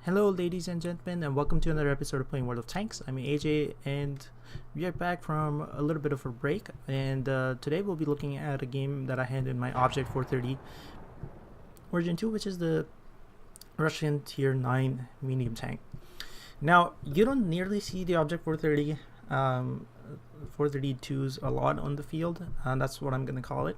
Hello ladies and gentlemen, and welcome to another episode of Playing World of Tanks. I'm AJ and we are back from a little bit of a break, and today we'll be looking at a game that I had in my Object 430 version 2, which is the Russian tier 9 medium tank. Now, you don't nearly see the Object 430 432s a lot on the field, and that's what I'm going to call it,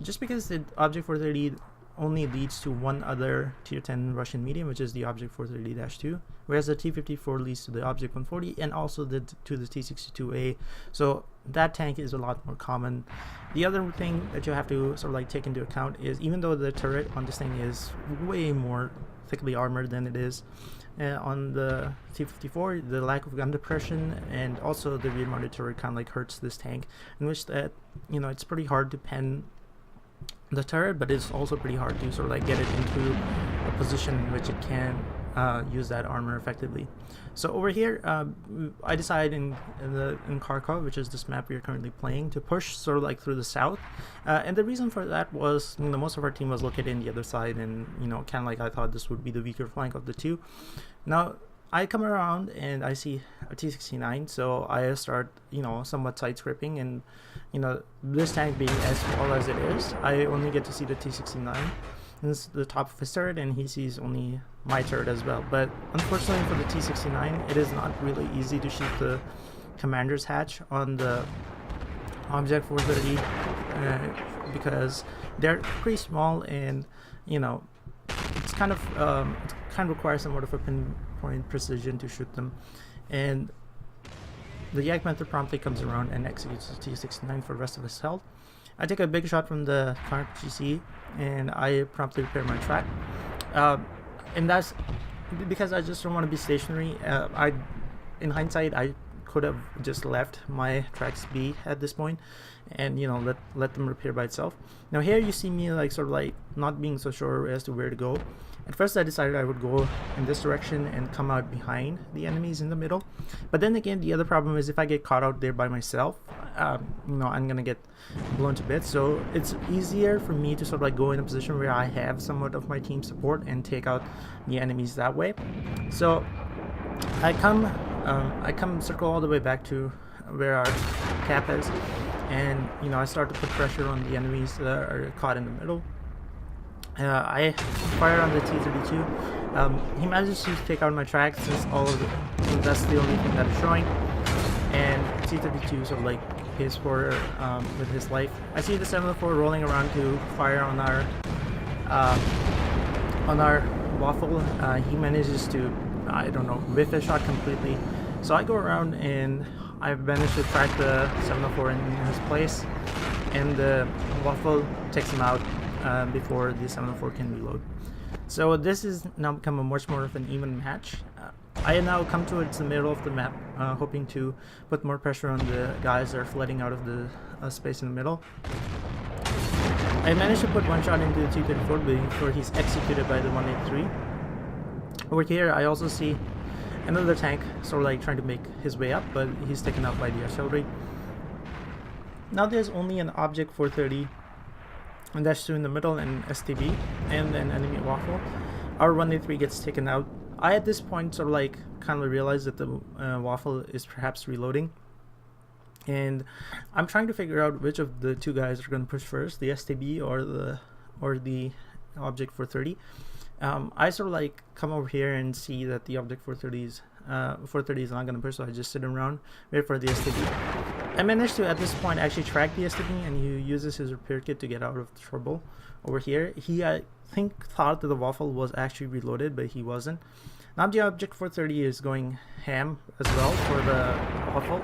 just because the Object 430 only leads to one other tier 10 Russian medium, which is the Object 430-2, whereas the T-54 leads to the Object 140 and also to the T-62A, so that tank is a lot more common. The other thing that you have to sort of like take into account is, even though the turret on this thing is way more thickly armored than it is on the T-54, the lack of gun depression and also the rear mounted turret kind of like hurts this tank, in which that, you know, it's pretty hard to pen the turret, but it's also pretty hard to sort of like get it into a position in which it can use that armor effectively. So over here, I decided in Kharkov, which is this map we are currently playing, to push sort of like through the south, and the reason for that was, you know, most of our team was located in the other side, and you know, kind of like I thought this would be the weaker flank of the two. Now I come around and I see a T-69, so I start, you know, somewhat side scripting, and you know, this tank being as small as it is, I only get to see the T-69. This is the top of his turret, and he sees only my turret as well. But unfortunately for the T-69, it is not really easy to shoot the commander's hatch on the Object 430 because they're pretty small, and you know, it's kind of requires somewhat of a pinpoint precision to shoot them. And the Jagdpanther promptly comes around and executes the T-69 for the rest of his health. I take a big shot from the current GC and I promptly repair my track. And that's because I just don't want to be stationary. In hindsight, I could have just left my tracks be at this point and, you know, let them repair by itself. Now here you see me like sort of like not being so sure as to where to go. At first I decided I would go in this direction and come out behind the enemies in the middle, but then again, the other problem is if I get caught out there by myself, you know, I'm gonna get blown to bits. So it's easier for me to sort of like go in a position where I have somewhat of my team support and take out the enemies that way. So I come circle all the way back to where our cap is, and you know, I start to put pressure on the enemies that are caught in the middle. I fire on the T-32. He manages to take out my tracks since that's the only thing that is showing, and T-32 sort of like pays for with his life. I see the 704 rolling around to fire on our waffle. He manages to, I don't know, whiff a shot completely. So I go around and I managed to track the 704 in his place, and the waffle takes him out before the 704 can reload. So this is now become a much more of an even match. I now come towards the middle of the map, hoping to put more pressure on the guys that are flooding out of the space in the middle. I managed to put one shot into the T-34 before he's executed by the 183. Over here I also see another tank sort of like trying to make his way up, but he's taken out by the artillery. Now there's only an Object 430 and that's 2 in the middle, and STB, and an enemy waffle. Our 183 gets taken out. I at this point sort of like kind of realize that the waffle is perhaps reloading, and I'm trying to figure out which of the two guys are going to push first, the STB or the Object 430. I sort of like come over here and see that the Object 430 is not going to push, so I just sit around, wait for the STB. I managed to, at this point, actually track the STB, and he uses his repair kit to get out of trouble. Over here, he, I think, thought that the waffle was actually reloaded, but he wasn't. Now the Object 430 is going ham as well for the waffle.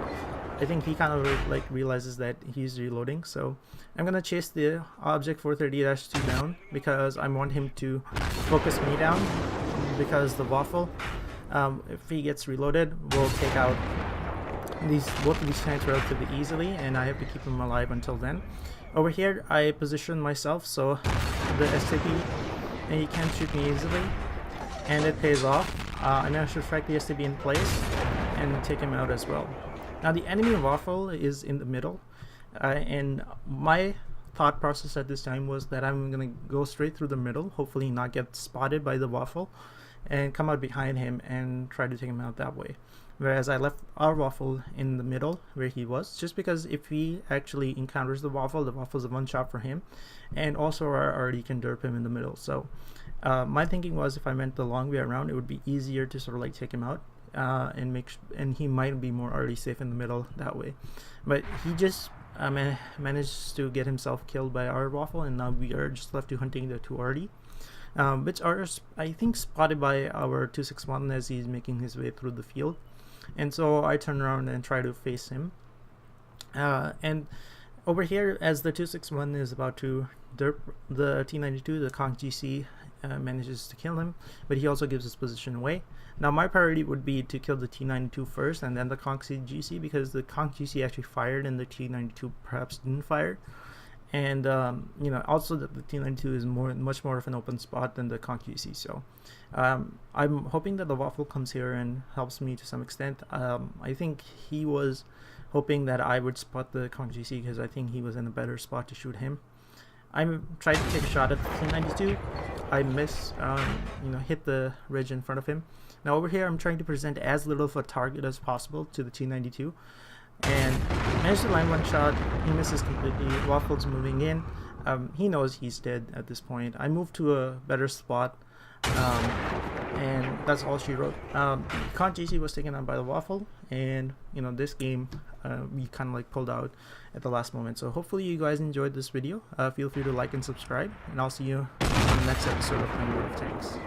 I think he kind of like realizes that he's reloading, so I'm gonna chase the Object 430-2 down because I want him to focus me down, because the waffle, if he gets reloaded, will take out both of these tanks relatively easily, and I have to keep him alive until then. Over here I position myself so the STB, and he can't shoot me easily, and it pays off. I managed to strike the STB in place and take him out as well. Now the enemy waffle is in the middle, and my thought process at this time was that I'm gonna go straight through the middle, hopefully not get spotted by the waffle, and come out behind him and try to take him out that way. Whereas I left our waffle in the middle where he was, just because if he actually encounters the waffle's a one shot for him, and also I already can derp him in the middle. So my thinking was, if I went the long way around, it would be easier to sort of like take him out, and he might be more already safe in the middle that way. But he just managed to get himself killed by our waffle, and now we are just left to hunting the two already. Which are, I think, spotted by our 261 as he's making his way through the field. And so I turn around and try to face him. And over here, as the 261 is about to derp the T92, the Conch GC manages to kill him, but he also gives his position away. Now my priority would be to kill the T92 first and then the Conch GC, because the Conch GC actually fired and the T92 perhaps didn't fire. And also the T92 is much more of an open spot than the Conch GC. So I'm hoping that the waffle comes here and helps me to some extent. I think he was hoping that I would spot the Conch GC because I think he was in a better spot to shoot him. I'm trying to take a shot at the T92. I miss, hit the ridge in front of him. Now over here, I'm trying to present as little of a target as possible to the T92. And managed to land one shot. He misses completely. Waffle's moving in. He knows he's dead at this point. I moved to a better spot, and that's all she wrote. Conch GC was taken out by the waffle, and this game we kind of like pulled out at the last moment. So hopefully you guys enjoyed this video. Feel free to like and subscribe, and I'll see you on the next episode of WOT of Tanks.